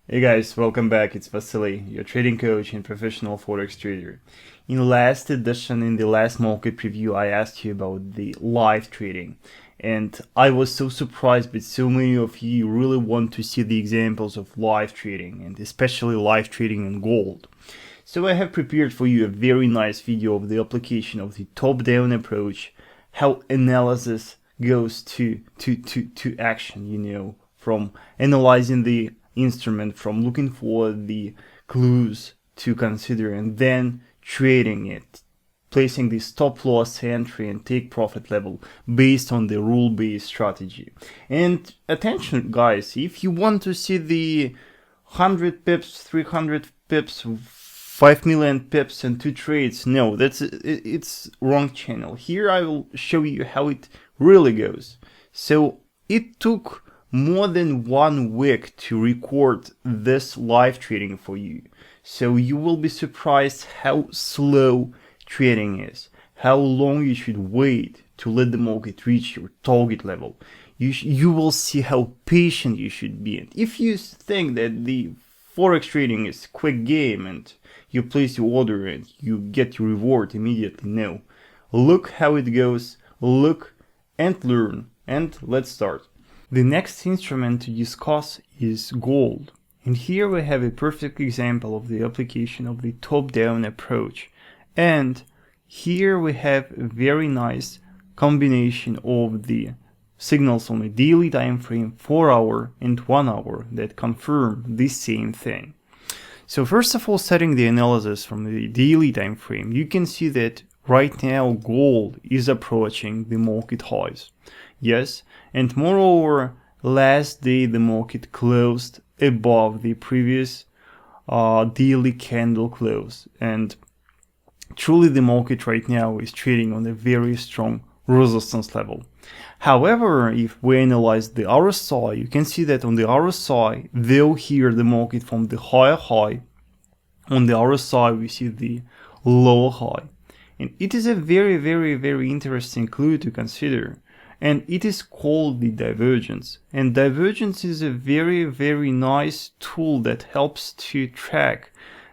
Hey guys, welcome back. It's Vasily, your trading coach and professional forex trader. In the last edition, in the last market preview, I asked you about the live trading. And I was so surprised, but so many of you really want to see the examples of live trading, and especially live trading in gold. So I have prepared for you a very nice video of the application of the top-down approach, how analysis goes to action, from analyzing the instrument, from looking for the clues to consider, and then trading it, placing the stop loss entry and take profit level based on the rule-based strategy. And attention guys, if you want to see the 100 pips, 300 pips, 5 million pips and 2 trades, no, it's wrong channel. Here I will show you how it really goes. So it took more than 1 week to record this live trading for you. So you will be surprised how slow trading is, how long you should wait to let the market reach your target level. You will see how patient you should be. And if you think that the forex trading is a quick game and you place your order and you get your reward immediately, no. Look how it goes, look and learn, and let's start. The next instrument to discuss is gold. And here we have a perfect example of the application of the top-down approach. And here we have a very nice combination of the signals on a daily time frame, 4 hour and 1 hour, that confirm the same thing. So first of all, starting the analysis from the daily time frame, you can see that right now gold is approaching the market highs. Yes, and moreover, last day the market closed above the previous daily candle close, and truly the market right now is trading on a very strong resistance level. However, if we analyze the RSI, you can see that on the RSI, though here the market from the higher high, on the RSI we see the lower high. And it is a very interesting clue to consider. And it is called the divergence. And divergence is a very nice tool that helps to track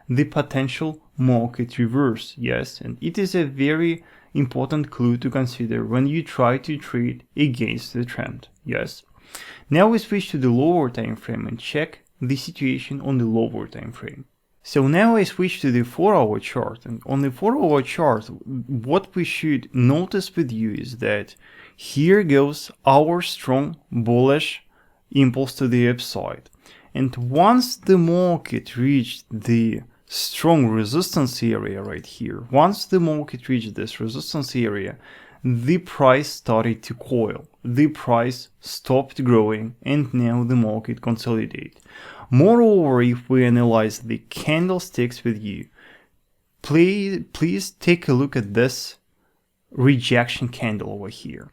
the potential market reverse. Yes, and it is a very important clue to consider when you try to trade against the trend. Yes. Now we switch to the lower time frame and check the situation on the lower time frame. So now I switch to the 4-hour chart, and on the 4-hour chart, what we should notice with you is that here goes our strong bullish impulse to the upside. And once the market reached the strong resistance area right here, once the market reached this resistance area, the price started to coil. The price stopped growing and now the market consolidated. Moreover, if we analyze the candlesticks with you, please take a look at this rejection candle over here.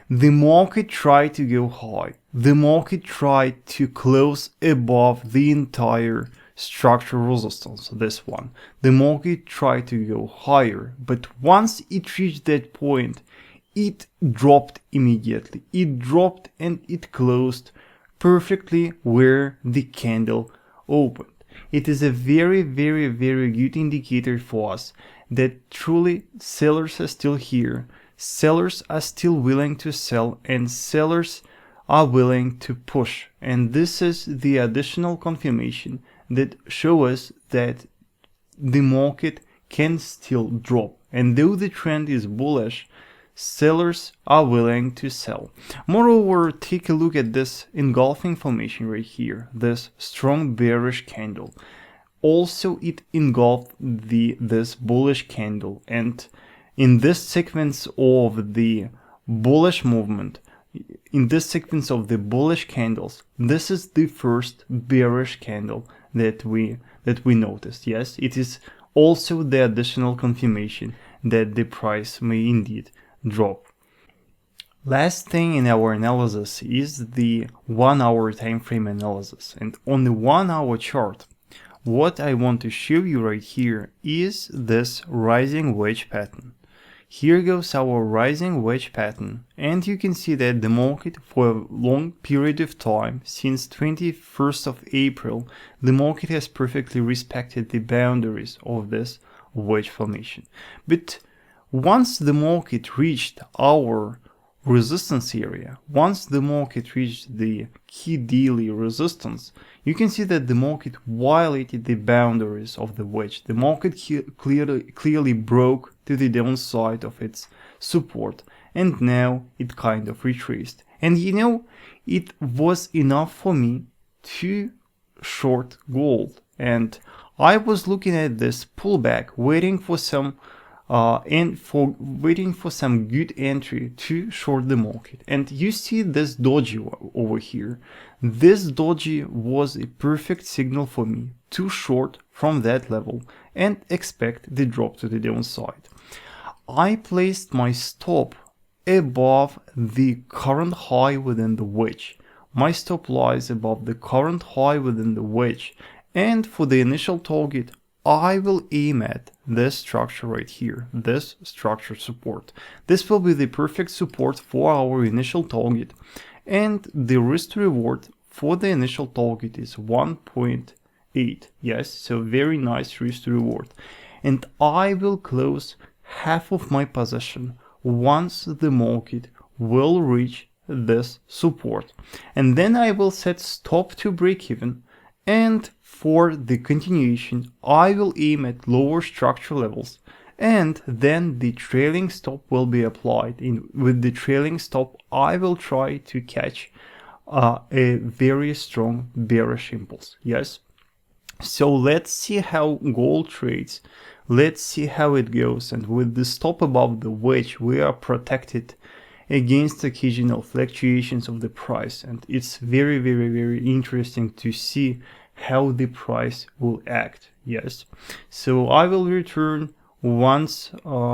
The market tried to go high. The market tried to close above the entire structural resistance, this one. The market tried to go higher, but once it reached that point, it dropped immediately. It dropped and it closed perfectly where the candle opened. It is a very good indicator for us that truly sellers are still here, sellers are still willing to sell, and sellers are willing to push. And this is the additional confirmation that shows us that the market can still drop. And though the trend is bullish, sellers are willing to sell. Moreover, take a look at this engulfing formation right here, this strong bearish candle. Also, it engulfed this bullish candle, and in this sequence of the bullish movement, in this sequence of the bullish candles, this is the first bearish candle that we noticed. Yes, it is also the additional confirmation that the price may indeed drop. Last thing in our analysis is the 1-hour time frame analysis, and on the 1-hour chart, what I want to show you right here is this rising wedge pattern. here goes our rising wedge pattern, and you can see that the market for a long period of time, since 21st of April, the market has perfectly respected the boundaries of this wedge formation. But once the market reached our resistance area, once the market reached the key daily resistance, you can see that the market violated the boundaries of the wedge. The market clearly broke to the downside of its support, and now it kind of retraced. And it was enough for me to short gold, and I was looking at this pullback, waiting for some good entry to short the market. And you see this doji over here. This doji was a perfect signal for me to short from that level and expect the drop to the downside. I placed my stop above the current high within the wedge. My stop lies above the current high within the wedge, and for the initial target I will aim at this structure right here, this structure support. This will be the perfect support for our initial target, and the risk to reward for the initial target is 1.8. Yes, so very nice risk to reward. And I will close half of my position once the market will reach this support. And then I will set stop to break even, and for the continuation I will aim at lower structure levels, and then the trailing stop will be applied. With the trailing stop I will try to catch a very strong bearish impulse. Yes, so let's see how gold trades, let's see how it goes. And with the stop above the wedge we are protected against occasional fluctuations of the price, and it's very, very, very interesting to see how the price will act. Yes, so I will return once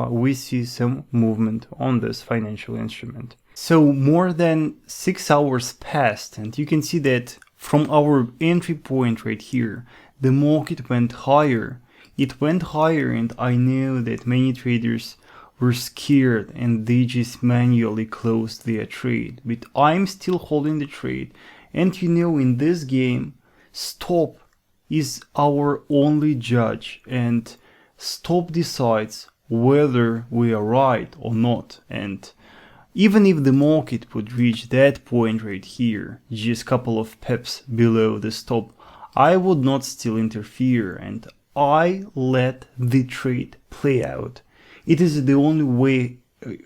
we see some movement on this financial instrument. So more than 6 hours passed, and you can see that from our entry point right here the market went higher. It went higher, and I know that many traders were scared and they just manually closed their trade, but I'm still holding the trade. And in this game stop is our only judge, and stop decides whether we are right or not. And even if the market would reach that point right here, just a couple of pips below the stop, I would not still interfere, and I let the trade play out. It is the only way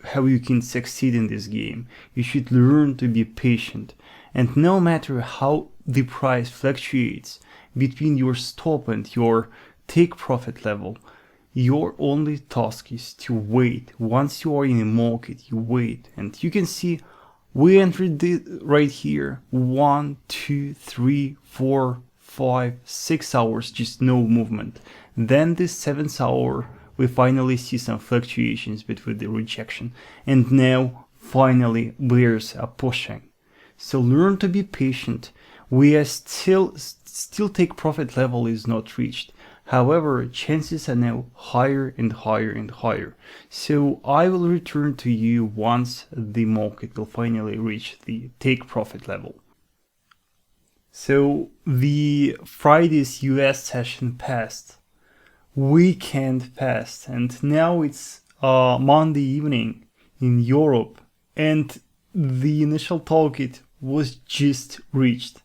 how you can succeed in this game. You should learn to be patient, and no matter how the price fluctuates between your stop and your take profit level, your only task is to wait. Once you are in a market, you wait. And you can see we entered right here 1, 2, 3, 4, 5, 6 hours, just no movement. Then this 7th hour we finally see some fluctuations between the rejection, and now finally bears are pushing. So learn to be patient. We are still take profit level is not reached. However, chances are now higher and higher and higher. So I will return to you once the market will finally reach the take profit level. So the Friday's US session passed, weekend passed, and now it's Monday evening in Europe, and the initial target was just reached.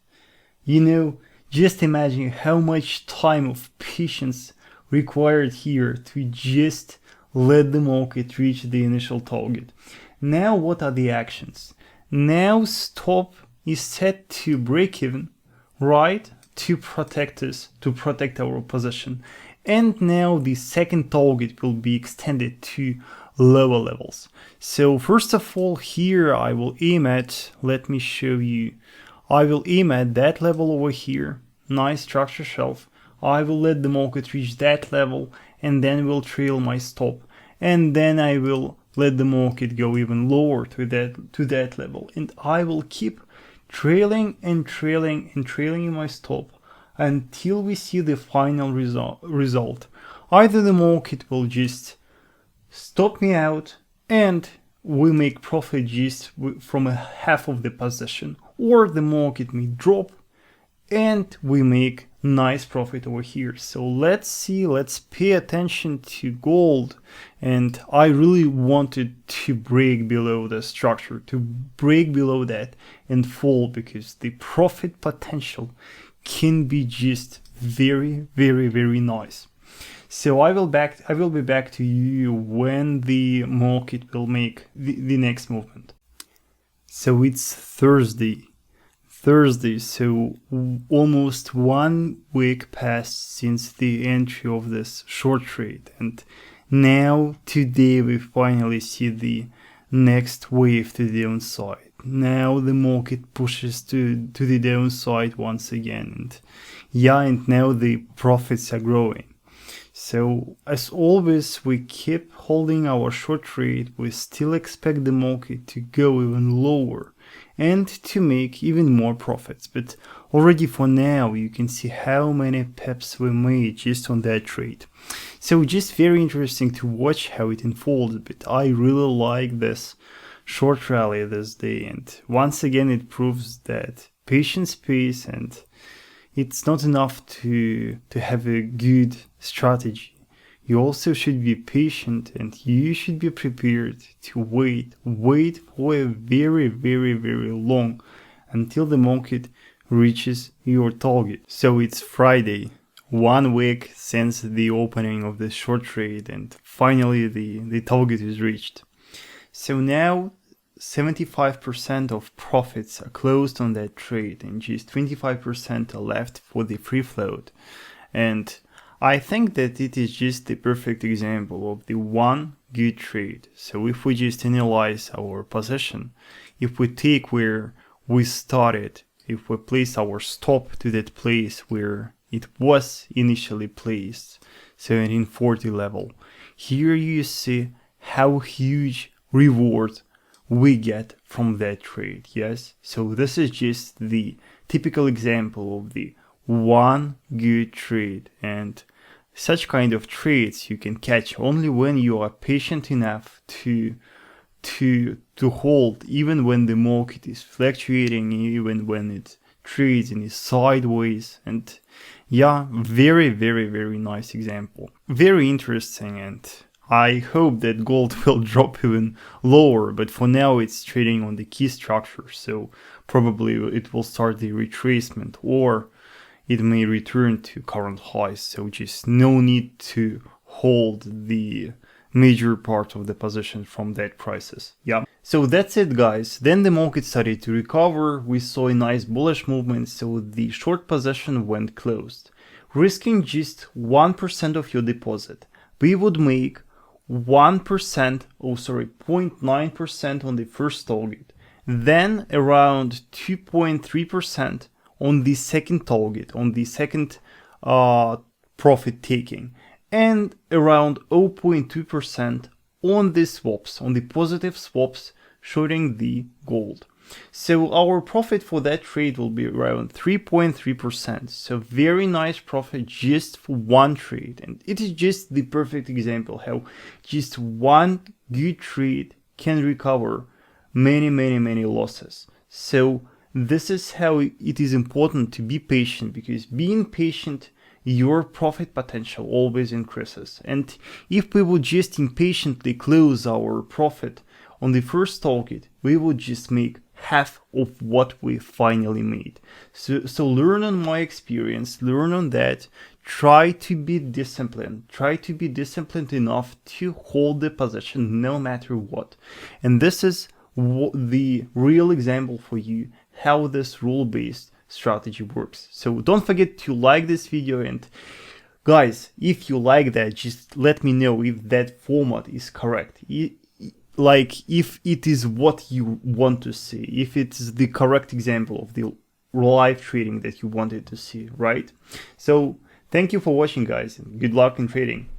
Just imagine how much time of patience required here to just let the market reach the initial target. Now what are the actions? Now stop is set to break even, right, to protect us, to protect our position. And now the second target will be extended to lower levels. So first of all, here I will aim at, let me show you, I will aim at that level over here, nice structure shelf. I will let the market reach that level, and then will trail my stop, and then I will let the market go even lower to that level, and I will keep trailing and trailing and trailing in my stop until we see the final result. Either the market will just stop me out, and we make profit just from a half of the position, or the market may drop and we make nice profit over here. So let's pay attention to gold. And I really wanted to break below the structure, to break below that and fall, because the profit potential can be just very, very, very nice. So I will be back to you when the market will make the next movement. So it's Thursday, so almost 1 week passed since the entry of this short trade, and now today we finally see the next wave to the downside. Now the market pushes to the downside once again, and now the profits are growing. So as always, we keep holding our short trade. We still expect the market to go even lower and to make even more profits. But already for now, you can see how many pips we made just on that trade. So just very interesting to watch how it unfolds. But I really like this short rally this day. And once again, it proves that patience pays, and it's not enough to have a good strategy. You also should be patient, and you should be prepared to wait for a very, very, very long until the market reaches your target. So it's Friday, 1 week since the opening of the short trade, and finally the target is reached. So now 75% of profits are closed on that trade, and just 25% are left for the free float. And I think that it is just the perfect example of the one good trade. So if we just analyze our position, if we take where we started, if we place our stop to that place where it was initially placed, 1740 level, here you see how huge reward we get from that trade. Yes, so this is just the typical example of the one good trade, and such kind of trades you can catch only when you are patient enough to hold, even when the market is fluctuating, even when it trades in sideways. And yeah, very, very, very nice example, very interesting. And I hope that gold will drop even lower, but for now it's trading on the key structure, so probably it will start the retracement, or it may return to current highs. So just no need to hold the major part of the position from that prices. Yeah. So that's it, guys. Then the market started to recover. We saw a nice bullish movement, so the short position went closed. Risking just 1% of your deposit, we would make 0.9% on the first target, then around 2.3% on the second target, on the second profit taking, and around 0.2% on the swaps, on the positive swaps shorting the gold. So our profit for that trade will be around 3.3%. So very nice profit just for one trade. And it is just the perfect example how just one good trade can recover many, many, many losses. So this is how it is important to be patient, because being patient, your profit potential always increases. And if we would just impatiently close our profit on the first target, we would just make half of what we finally made. So learn on my experience, learn on that, try to be disciplined, enough to hold the position no matter what. And this is the real example for you how this rule-based strategy works. So don't forget to like this video, and guys, if you like that, just let me know if that format is correct. Like if it is what you want to see, if it's the correct example of the live trading that you wanted to see, right? So thank you for watching, guys, and good luck in trading.